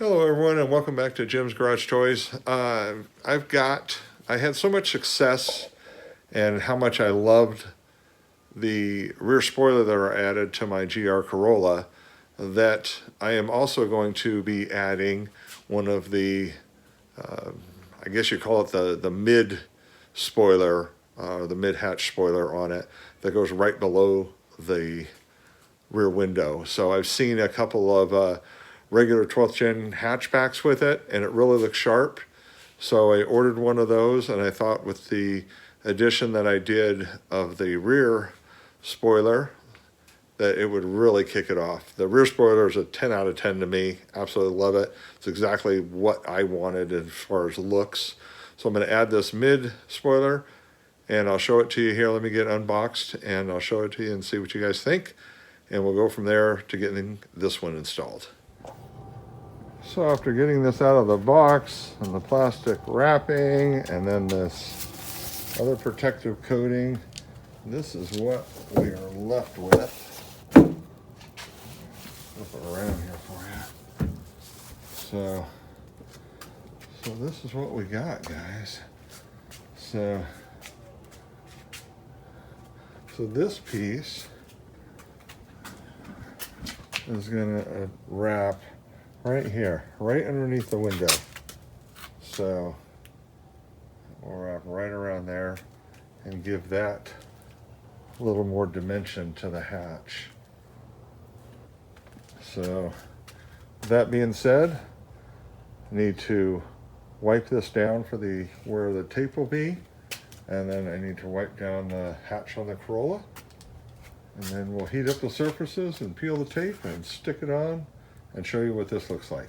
Hello everyone and welcome back to Jim's Garage Toys. I had so much success and how much I loved the rear spoiler that are added to my GR Corolla that I am also going to be adding one of the, I guess you call it the mid spoiler, the mid hatch spoiler on it that goes right below the rear window. So I've seen a couple of regular 12th gen hatchbacks with it, and it really looks sharp. So I ordered one of those, and I thought with the addition that I did of the rear spoiler that it would really kick it off. The rear spoiler is a 10 out of 10 to me. Absolutely love it. It's exactly what I wanted as far as looks. So I'm going to add this mid spoiler, and I'll show it to you here. Let me get unboxed, and I'll show it to you and see what you guys think. And we'll go from there to getting this one installed. So after getting this out of the box and the plastic wrapping and then this other protective coating, this is what we are left with. Flip it around here for you. So this is what we got, guys. So this piece is gonna wrap right here, right underneath the window. So we'll wrap right around there and give that a little more dimension to the hatch. So that being said, I need to wipe this down for where the tape will be, and then I need to wipe down the hatch on the Corolla, and then we'll heat up the surfaces and peel the tape and stick it on and show you what this looks like.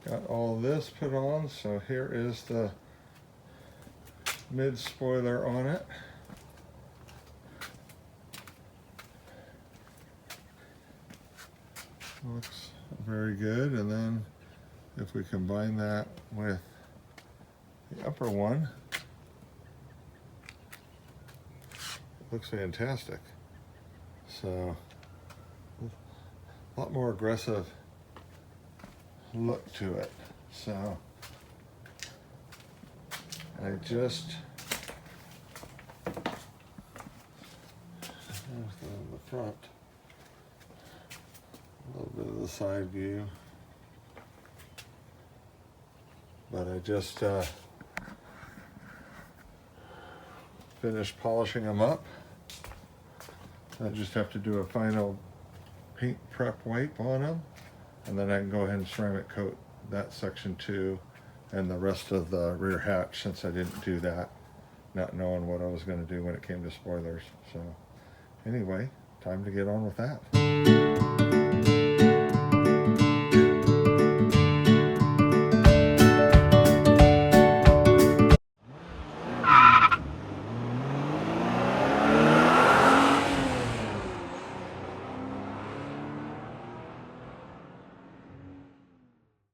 Got all this put on, so here is the mid spoiler on it. Looks very good, and then if we combine that with the upper one, it looks fantastic. So a lot more aggressive look to it. So I just, there's the front, a little bit of the side view, but I just finished polishing them up. I just have to do a final paint prep wipe on them, and then I can go ahead and ceramic coat that section too, and the rest of the rear hatch, since I didn't do that, not knowing what I was going to do when it came to spoilers. So anyway, time to get on with that.